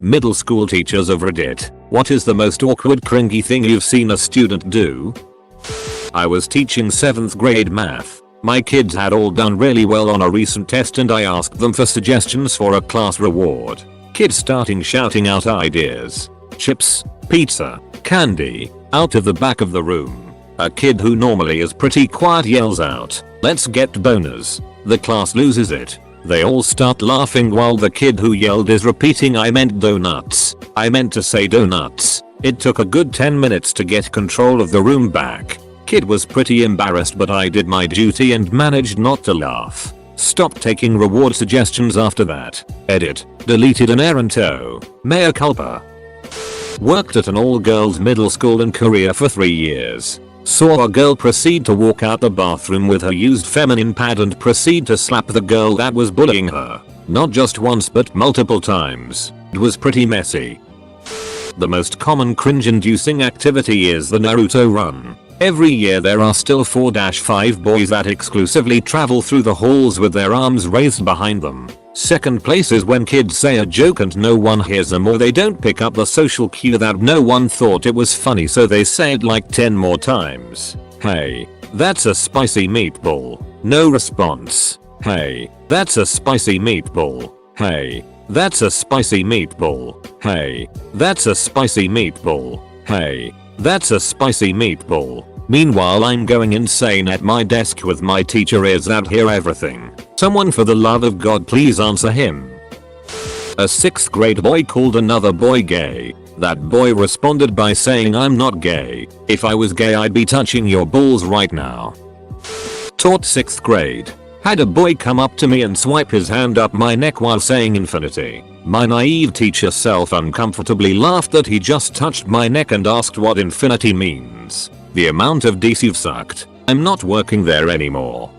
Middle school teachers of Reddit, what is the most awkward cringy thing you've seen a student do? I was teaching 7th grade math. My kids had all done really well on a recent test and I asked them for suggestions for a class reward. Kids starting shouting out ideas. Chips, pizza, candy, out of the back of the room. A kid who normally is pretty quiet yells out, "Let's get boners." The class loses it. They all start laughing while the kid who yelled is repeating, "I meant donuts. I meant to say donuts." It took a good 10 minutes to get control of the room back. Kid was pretty embarrassed but I did my duty and managed not to laugh. Stopped taking reward suggestions after that. Edit. Deleted an errant. Mea culpa. Worked at an all-girls middle school in Korea for 3 years. Saw a girl proceed to walk out the bathroom with her used feminine pad and proceed to slap the girl that was bullying her. Not just once but multiple times. It was pretty messy. The most common cringe-inducing activity is the Naruto run. Every year there are still 4-5 boys that exclusively travel through the halls with their arms raised behind them. Second place is when kids say a joke and no one hears them or they don't pick up the social cue that no one thought it was funny so they say it like 10 more times. "Hey, that's a spicy meatball." No response. "Hey, that's a spicy meatball." "Hey, that's a spicy meatball." "Hey, that's a spicy meatball." "Hey, that's a spicy meatball." Meanwhile I'm going insane at my desk with my teacher ears that hear everything. Someone for the love of God please answer him. A 6th grade boy called another boy gay. That boy responded by saying, "I'm not gay. If I was gay I'd be touching your balls right now." Taught 6th grade. Had a boy come up to me and swipe his hand up my neck while saying infinity. My naive teacher self uncomfortably laughed that he just touched my neck and asked what infinity means. The amount of deceive sucked. I'm not working there anymore.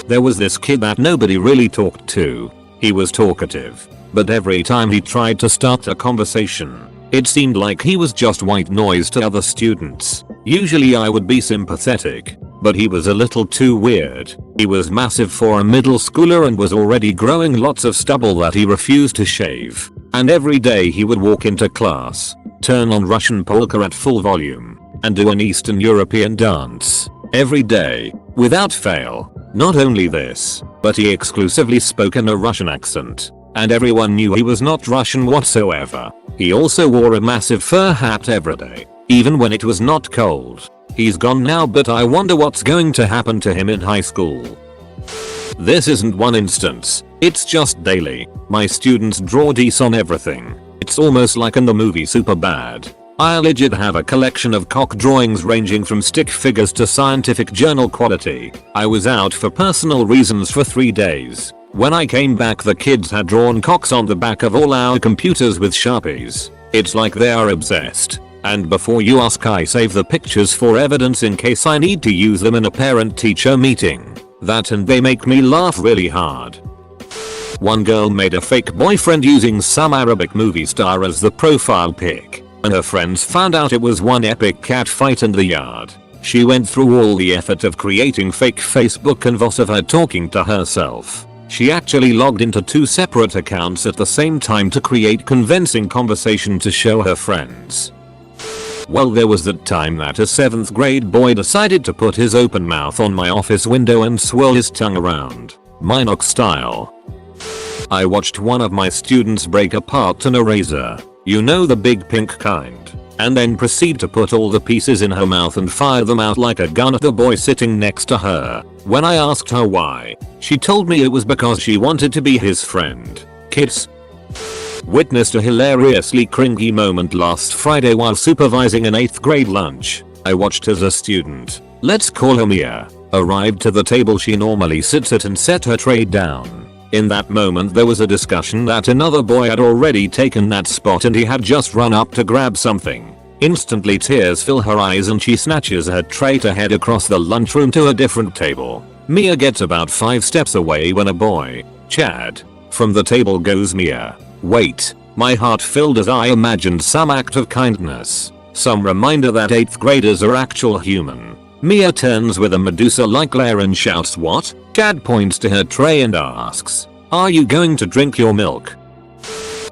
There was this kid that nobody really talked to. He was talkative, but every time he tried to start a conversation, it seemed like he was just white noise to other students. Usually I would be sympathetic, but he was a little too weird. He was massive for a middle schooler and was already growing lots of stubble that he refused to shave. And every day he would walk into class, turn on Russian polka at full volume, and do an Eastern European dance. Every day, without fail. Not only this, but he exclusively spoke in a Russian accent. And everyone knew he was not Russian whatsoever. He also wore a massive fur hat every day, even when it was not cold. He's gone now but I wonder what's going to happen to him in high school. This isn't one instance, it's just daily. My students draw D's on everything. It's almost like in the movie Superbad. I legit have a collection of cock drawings ranging from stick figures to scientific journal quality. I was out for personal reasons for 3 days. When I came back the kids had drawn cocks on the back of all our computers with Sharpies. It's like they are obsessed. And before you ask I save the pictures for evidence in case I need to use them in a parent-teacher meeting. That and they make me laugh really hard. One girl made a fake boyfriend using some Arabic movie star as the profile pic. And her friends found out it was one epic cat fight in the yard. She went through all the effort of creating fake Facebook and VOS of her talking to herself. She actually logged into 2 separate accounts at the same time to create convincing conversation to show her friends. Well, there was that time that a 7th grade boy decided to put his open mouth on my office window and swirl his tongue around, Minox style. I watched one of my students break apart an eraser. You know, the big pink kind. And then proceed to put all the pieces in her mouth and fire them out like a gun at the boy sitting next to her. When I asked her why, she told me it was because she wanted to be his friend. Kids. Witnessed a hilariously cringy moment last Friday while supervising an 8th grade lunch. I watched as a student, let's call her Mia, arrived to the table she normally sits at and set her tray down. In that moment there was a discussion that another boy had already taken that spot and he had just run up to grab something. Instantly tears fill her eyes and she snatches her tray to head across the lunchroom to a different table. Mia gets about 5 steps away when a boy, Chad, from the table goes, "Mia, wait." My heart filled as I imagined some act of kindness. Some reminder that 8th graders are actual human. Mia turns with a Medusa-like glare and shouts, "What?" Chad points to her tray and asks, "Are you going to drink your milk?"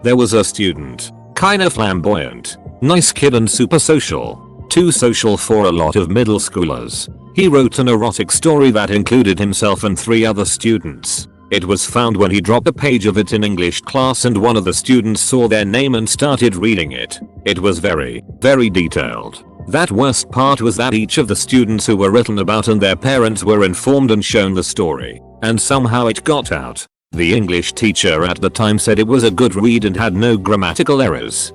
There was a student, kinda flamboyant, nice kid and super social. Too social for a lot of middle schoolers. He wrote an erotic story that included himself and 3 other students. It was found when he dropped a page of it in English class and one of the students saw their name and started reading it. It was very, very detailed. That worst part was that each of the students who were written about and their parents were informed and shown the story. And somehow it got out. The English teacher at the time said it was a good read and had no grammatical errors.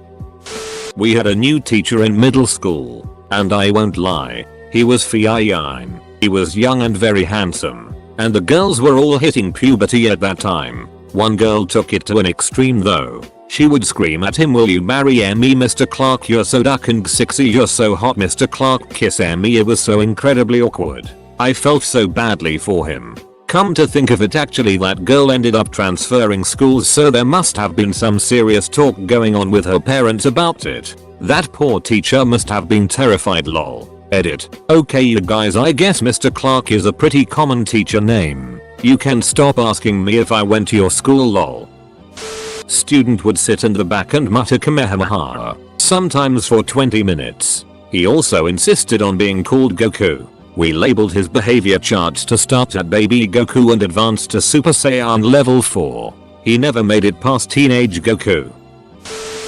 We had a new teacher in middle school. And I won't lie, he was fine. He was young and very handsome. And the girls were all hitting puberty at that time. One girl took it to an extreme though. She would scream at him, "Will you marry me, Mr. Clark? You're so dark and sexy, you're so hot, Mr. Clark, kiss me." It was so incredibly awkward. I felt so badly for him. Come to think of it, actually that girl ended up transferring schools, so there must have been some serious talk going on with her parents about it. That poor teacher must have been terrified, lol. Edit. Okay you guys, I guess Mr. Clark is a pretty common teacher name. You can stop asking me if I went to your school, lol. Student would sit in the back and mutter Kamehameha, sometimes for 20 minutes. He also insisted on being called Goku. We labeled his behavior charts to start at baby Goku and advance to Super Saiyan level 4. He never made it past teenage Goku.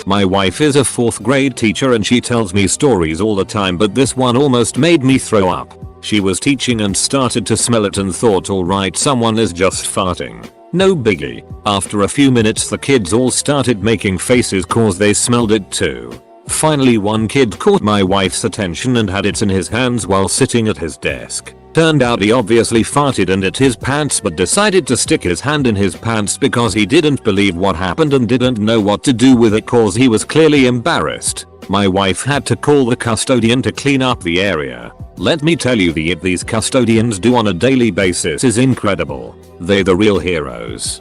My wife is a 4th grade teacher and she tells me stories all the time, but this one almost made me throw up. She was teaching and started to smell it and thought, alright, someone is just farting. No biggie. After a few minutes the kids all started making faces cause they smelled it too. Finally one kid caught my wife's attention and had it in his hands while sitting at his desk. Turned out he obviously farted and at his pants, but decided to stick his hand in his pants because he didn't believe what happened and didn't know what to do with it cause he was clearly embarrassed. My wife had to call the custodian to clean up the area. Let me tell you, the these custodians do on a daily basis is incredible. They're the real heroes.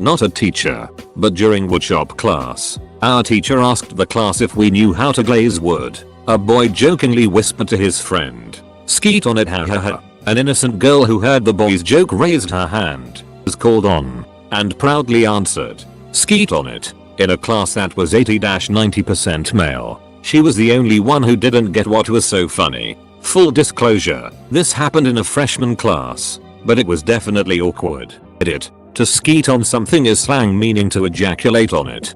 Not a teacher, but during woodshop class, our teacher asked the class if we knew how to glaze wood. A boy jokingly whispered to his friend, "Skeet on it, ha ha ha." An innocent girl who heard the boy's joke raised her hand, was called on, and proudly answered, "Skeet on it." In a class that was 80-90% male, she was the only one who didn't get what was so funny. Full disclosure, this happened in a freshman class, but it was definitely awkward. Edit. To skeet on something is slang meaning to ejaculate on it.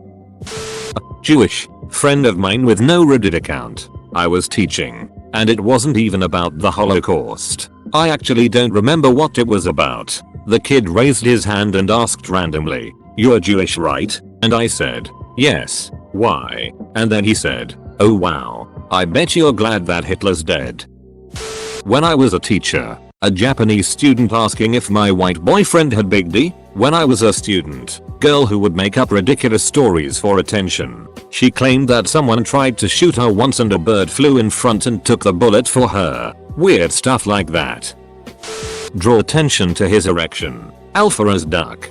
A Jewish friend of mine with no Reddit account. I was teaching, and it wasn't even about the Holocaust. I actually don't remember what it was about. The kid raised his hand and asked randomly, "You're Jewish, right?" And I said, "Yes, why?" And then he said, "Oh wow, I bet you're glad that Hitler's dead." When I was a teacher, a Japanese student asking if my white boyfriend had big D. When I was a student, girl who would make up ridiculous stories for attention. She claimed that someone tried to shoot her once and a bird flew in front and took the bullet for her. Weird stuff like that. Draw attention to his erection. Alpha as duck.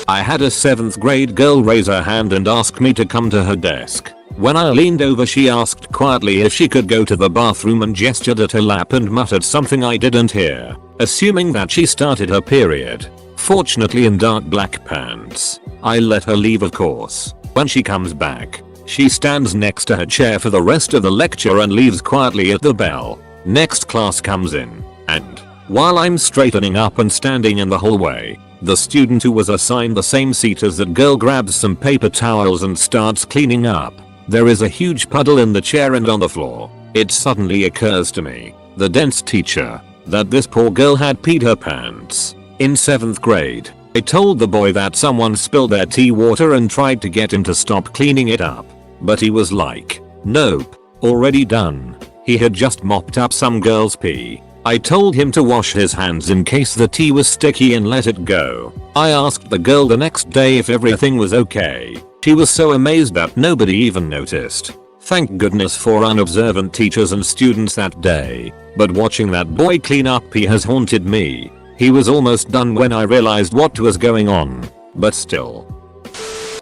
I had a 7th grade girl raise her hand and ask me to come to her desk. When I leaned over, she asked quietly if she could go to the bathroom and gestured at her lap and muttered something I didn't hear, assuming that she started her period. Fortunately in dark black pants. I let her leave, of course. When she comes back, she stands next to her chair for the rest of the lecture and leaves quietly at the bell. Next class comes in, and while I'm straightening up and standing in the hallway, the student who was assigned the same seat as that girl grabs some paper towels and starts cleaning up. There is a huge puddle in the chair and on the floor. It suddenly occurs to me, the dense teacher, that this poor girl had peed her pants. In 7th grade, I told the boy that someone spilled their tea water and tried to get him to stop cleaning it up. But he was like, "Nope, already done." He had just mopped up some girl's pee. I told him to wash his hands in case the tea was sticky and let it go. I asked the girl the next day if everything was okay. She was so amazed that nobody even noticed. Thank goodness for unobservant teachers and students that day. But watching that boy clean up pee has haunted me. He was almost done when I realized what was going on. But still.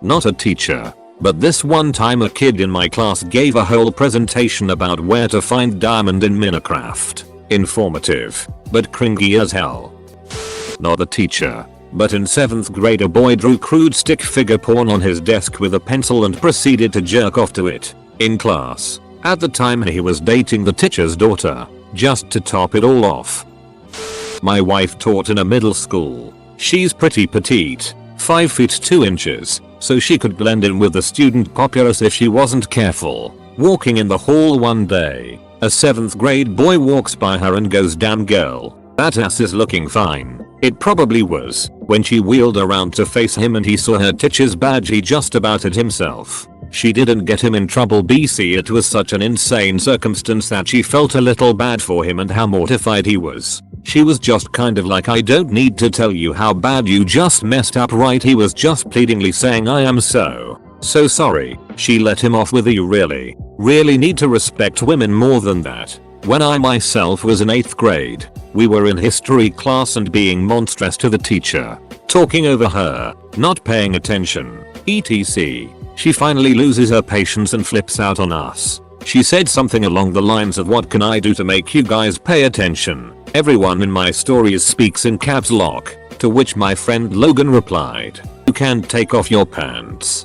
Not a teacher. But this one time a kid in my class gave a whole presentation about where to find diamond in Minecraft. Informative, but cringy as hell. Not a teacher, But in 7th grade a boy drew crude stick figure porn on his desk with a pencil and proceeded to jerk off to it in class. At the time he was dating the teacher's daughter. Just to top it all off. My wife taught in a middle school. She's pretty petite, 5 feet 2 inches, so she could blend in with the student populace if she wasn't careful. Walking in the hall one day, a 7th grade boy walks by her and goes, "Damn girl, that ass is looking fine." It probably was. When she wheeled around to face him and he saw her teacher's badge, he just about it himself. She didn't get him in trouble BC. It was such an insane circumstance that she felt a little bad for him and how mortified he was. She was just kind of like, "I don't need to tell you how bad you just messed up, right?" He was just pleadingly saying, "I am so sorry." She let him off with, "You really need to respect women more than that." When I myself was in 8th grade, we were in history class and being monstrous to the teacher, talking over her, not paying attention, etc. She finally loses her patience and flips out on us. She said something along the lines of, "What can I do to make you guys pay attention? Everyone in my stories speaks in caps lock." To which my friend Logan replied, "You can't take off your pants."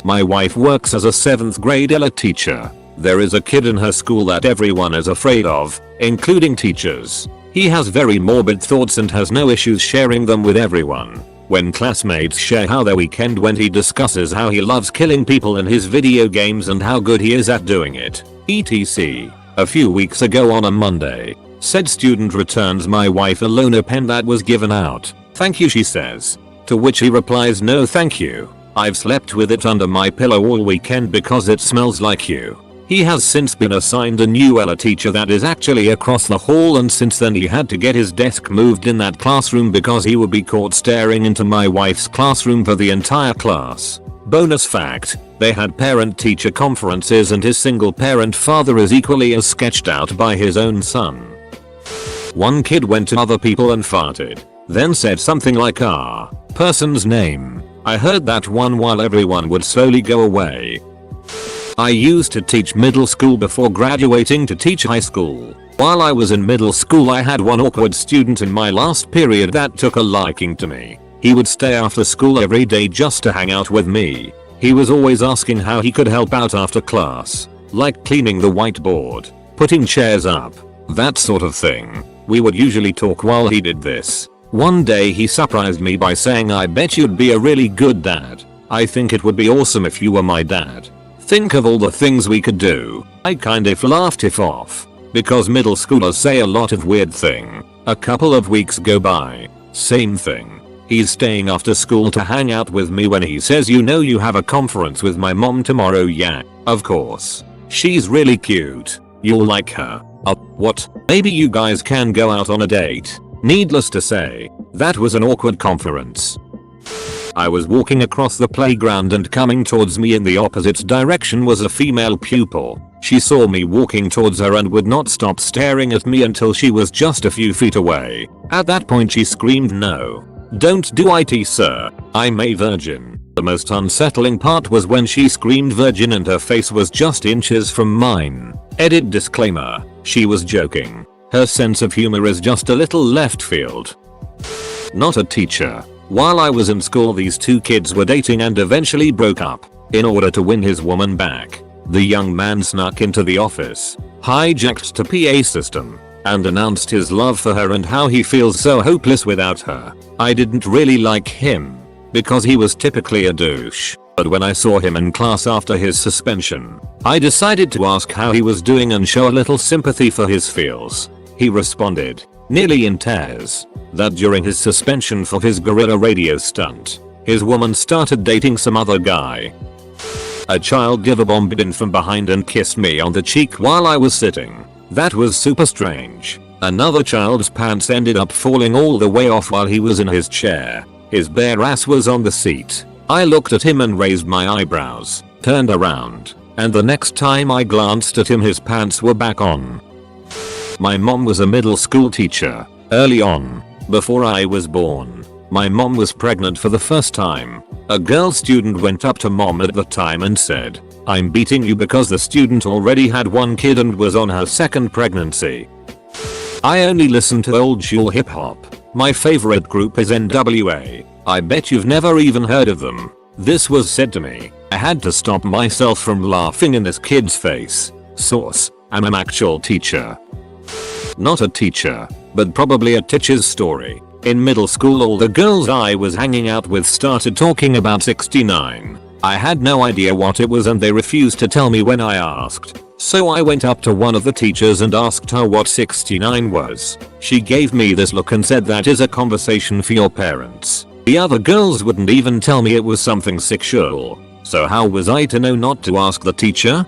My wife works as a 7th grade ELA teacher. There is a kid in her school that everyone is afraid of, including teachers. He has very morbid thoughts and has no issues sharing them with everyone. When classmates share how their weekend went, he discusses how he loves killing people in his video games and how good he is at doing it, etc. A few weeks ago on a Monday, said student returns my wife a loaner pen that was given out. "Thank you," she says. To which he replies, "No thank you. I've slept with it under my pillow all weekend because it smells like you." He has since been assigned a new ELA teacher that is actually across the hall, and since then he had to get his desk moved in that classroom because he would be caught staring into my wife's classroom for the entire class. Bonus fact, they had parent-teacher conferences and his single-parent father is equally as sketched out by his own son. One kid went to other people and farted, then said something like, "Ah, person's name." I heard that one while everyone would slowly go away. I used to teach middle school before graduating to teach high school. While I was in middle school, I had one awkward student in my last period that took a liking to me. He would stay after school every day just to hang out with me. He was always asking how he could help out after class, like cleaning the whiteboard, putting chairs up, that sort of thing. We would usually talk while he did this. One day he surprised me by saying, "I bet you'd be a really good dad. I think it would be awesome if you were my dad. Think of all the things we could do." I kind of laughed it off, because middle schoolers say a lot of weird thing. A couple of weeks go by, same thing. He's staying after school to hang out with me when he says, "You know you have a conference with my mom tomorrow." "Yeah, of course. She's really cute. You'll like her." What? Maybe you guys can go out on a date." Needless to say, that was an awkward conference. I was walking across the playground and coming towards me in the opposite direction was a female pupil. She saw me walking towards her and would not stop staring at me until she was just a few feet away. At that point she screamed, "No. Don't do it, sir. I'm a virgin." The most unsettling part was when she screamed virgin and her face was just inches from mine. Edit disclaimer, she was joking. Her sense of humor is just a little left field. Not a teacher. While I was in school, these two kids were dating and eventually broke up. In order to win his woman back, the young man snuck into the office, hijacked the PA system, and announced his love for her and how he feels so hopeless without her. I didn't really like him, because he was typically a douche. But when I saw him in class after his suspension, I decided to ask how he was doing and show a little sympathy for his feels. He responded, nearly in tears, that during his suspension for his guerrilla radio stunt, his woman started dating some other guy. A child diva bombed in from behind and kissed me on the cheek while I was sitting. That was super strange. Another child's pants ended up falling all the way off while he was in his chair. His bare ass was on the seat. I looked at him and raised my eyebrows, turned around, and the next time I glanced at him his pants were back on. My mom was a middle school teacher. Early on, before I was born, my mom was pregnant for the first time. A girl student went up to mom at the time and said, "I'm beating you," because the student already had one kid and was on her second pregnancy. I only listen to old school hip hop. My favorite group is NWA. I bet you've never even heard of them. This was said to me. I had to stop myself from laughing in this kid's face. Source: I'm an actual teacher. Not a teacher, but probably a teacher's story. In middle school, all the girls I was hanging out with started talking about 69. I had no idea what it was and they refused to tell me when I asked. So I went up to one of the teachers and asked her what 69 was. She gave me this look and said, that is a conversation for your parents. The other girls wouldn't even tell me it was something sexual. So how was I to know not to ask the teacher?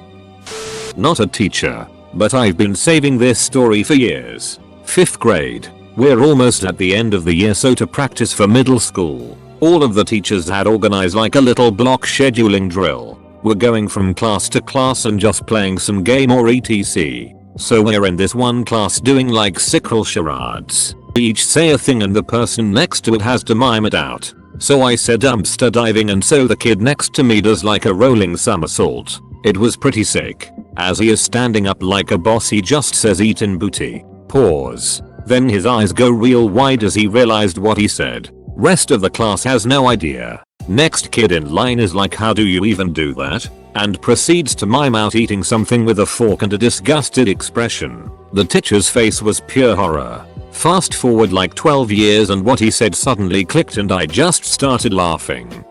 Not a teacher, but I've been saving this story for years. 5th grade. We're almost at the end of the year, so to practice for middle school, all of the teachers had organized like a little block scheduling drill. We're going from class to class and just playing some game or etc. So we're in this one class doing like sickle charades. We each say a thing and the person next to it has to mime it out. So I said dumpster diving, and so the kid next to me does like a rolling somersault. It was pretty sick. As he is standing up like a boss, he just says eatin' booty. Pause. Then his eyes go real wide as he realized what he said. Rest of the class has no idea. Next kid in line is like, how do you even do that? And proceeds to mime out eating something with a fork and a disgusted expression. The teacher's face was pure horror. Fast forward like 12 years and what he said suddenly clicked and I just started laughing.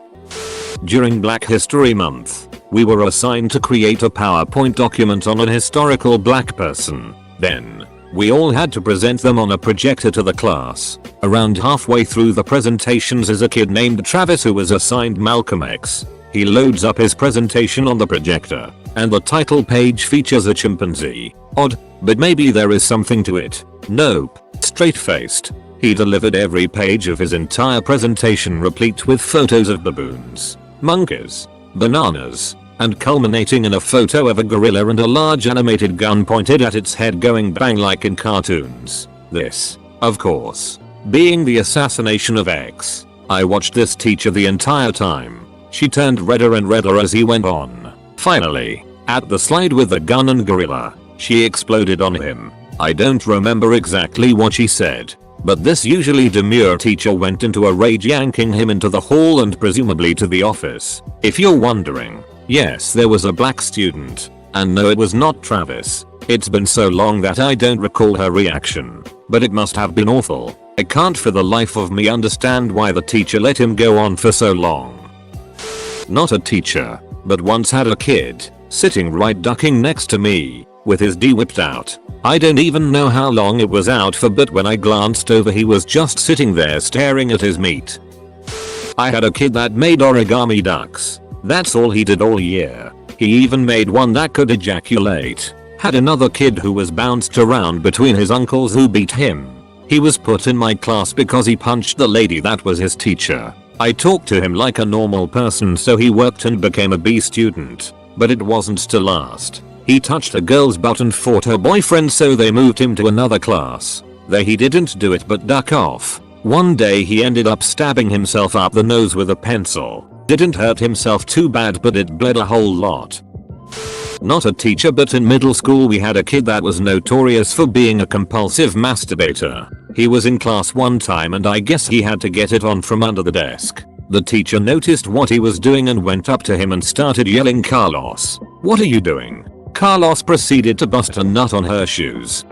During Black History Month, we were assigned to create a PowerPoint document on an historical black person. Then, we all had to present them on a projector to the class. Around halfway through the presentations is a kid named Travis who was assigned Malcolm X. He loads up his presentation on the projector, and the title page features a chimpanzee. Odd, but maybe there is something to it. Nope. Straight-faced. He delivered every page of his entire presentation replete with photos of baboons, monkeys, bananas, and culminating in a photo of a gorilla and a large animated gun pointed at its head going bang like in cartoons. This, of course, being the assassination of X. I watched this teacher the entire time. She turned redder and redder as he went on. Finally, at the slide with the gun and gorilla, she exploded on him. I don't remember exactly what she said, but this usually demure teacher went into a rage, yanking him into the hall and presumably to the office. If you're wondering, yes, there was a black student. And no, it was not Travis. It's been so long that I don't recall her reaction, but it must have been awful. I can't for the life of me understand why the teacher let him go on for so long. Not a teacher, but once had a kid, sitting right ducking next to me, with his D whipped out. I don't even know how long it was out for, but when I glanced over he was just sitting there staring at his meat. I had a kid that made origami ducks. That's all he did all year. He even made one that could ejaculate. Had another kid who was bounced around between his uncles who beat him. He was put in my class because he punched the lady that was his teacher. I talked to him like a normal person, so he worked and became a B student. But it wasn't to last. He touched a girl's butt and fought her boyfriend, so they moved him to another class. There he didn't do it but duck off. One day he ended up stabbing himself up the nose with a pencil. Didn't hurt himself too bad, but it bled a whole lot. Not a teacher, but in middle school we had a kid that was notorious for being a compulsive masturbator. He was in class one time and I guess he had to get it on from under the desk. The teacher noticed what he was doing and went up to him and started yelling, "Carlos, what are you doing?" Carlos proceeded to bust a nut on her shoes.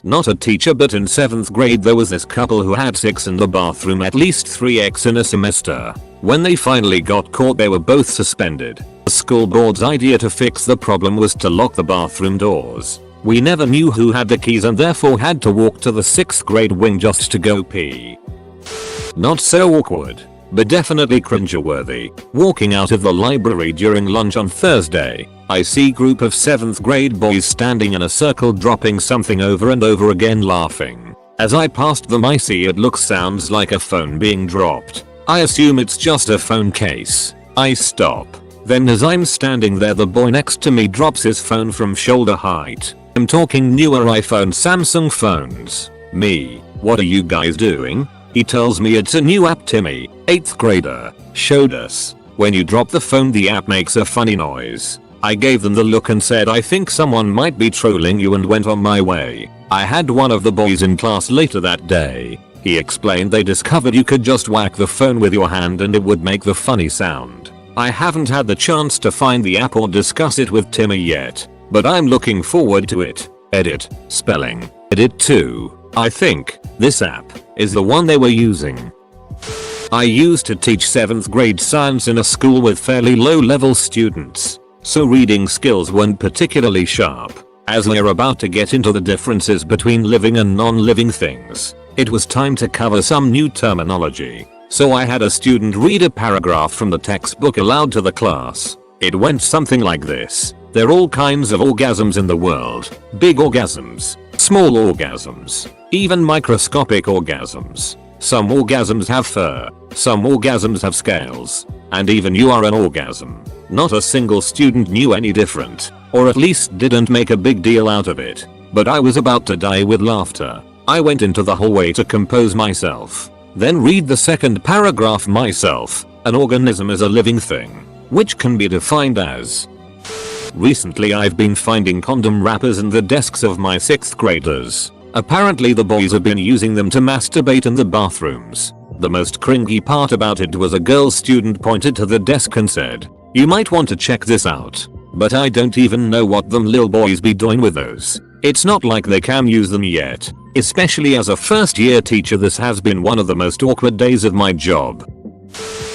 Not a teacher, but in 7th grade there was this couple who had sex in the bathroom at least 3x in a semester. When they finally got caught, they were both suspended. The school board's idea to fix the problem was to lock the bathroom doors. We never knew who had the keys and therefore had to walk to the 6th grade wing just to go pee. Not so awkward, but definitely cringe-worthy. Walking out of the library during lunch on Thursday, I see group of 7th grade boys standing in a circle dropping something over and over again laughing. As I passed them I see it sounds like a phone being dropped. I assume it's just a phone case. I stop. Then as I'm standing there, the boy next to me drops his phone from shoulder height. I'm talking newer iPhone Samsung phones. Me, what are you guys doing? He tells me it's a new app Timmy, 8th grader, showed us. When you drop the phone the app makes a funny noise. I gave them the look and said I think someone might be trolling you and went on my way. I had one of the boys in class later that day. He explained they discovered you could just whack the phone with your hand and it would make the funny sound. I haven't had the chance to find the app or discuss it with Timmy yet, but I'm looking forward to it. Edit, spelling, edit 2. I think this app is the one they were using. I used to teach 7th grade science in a school with fairly low level students, so reading skills weren't particularly sharp. As we're about to get into the differences between living and non-living things, it was time to cover some new terminology. So I had a student read a paragraph from the textbook aloud to the class. It went something like this. There are all kinds of orgasms in the world. Big orgasms, small orgasms, even microscopic orgasms. Some orgasms have fur, some orgasms have scales, and even you are an orgasm. Not a single student knew any different, or at least didn't make a big deal out of it. But I was about to die with laughter. I went into the hallway to compose myself, then read the second paragraph myself. An organism is a living thing, which can be defined as. Recently I've been finding condom wrappers in the desks of my 6th graders. Apparently the boys have been using them to masturbate in the bathrooms. The most cringy part about it was a girl student pointed to the desk and said, "You might want to check this out." But I don't even know what them lil boys be doing with those. It's not like they can use them yet. Especially as a first year teacher, this has been one of the most awkward days of my job.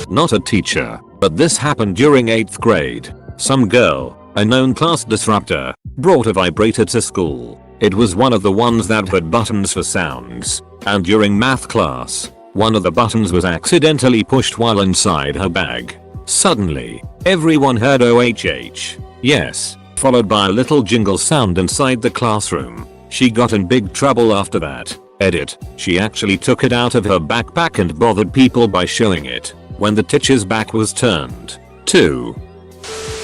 Not a teacher, but this happened during 8th grade. Some girl, a known class disruptor, brought a vibrator to school. It was one of the ones that had buttons for sounds, and during math class, one of the buttons was accidentally pushed while inside her bag. Suddenly, everyone heard OHH, yes, followed by a little jingle sound inside the classroom. She got in big trouble after that. Edit, she actually took it out of her backpack and bothered people by showing it when the teacher's back was turned. 2.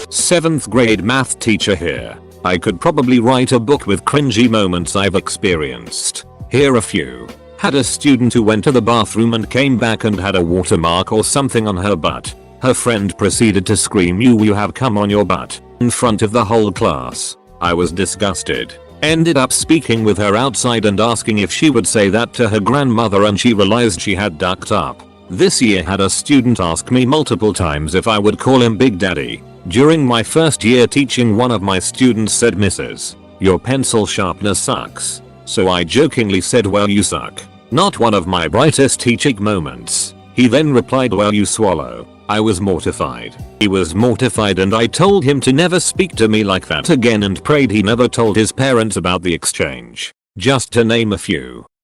7th grade math teacher here. I could probably write a book with cringy moments I've experienced. Here are a few. Had a student who went to the bathroom and came back and had a watermark or something on her butt. Her friend proceeded to scream, you have cum on your butt," in front of the whole class. I was disgusted. Ended up speaking with her outside and asking if she would say that to her grandmother, and she realized she had ducked up. This year had a student ask me multiple times if I would call him Big Daddy. During my first year teaching, one of my students said, "Mrs. your pencil sharpener sucks." So I jokingly said, "Well, you suck." Not one of my brightest teaching moments. He then replied, "Well, you swallow." I was mortified. He was mortified, and I told him to never speak to me like that again and prayed he never told his parents about the exchange. Just to name a few.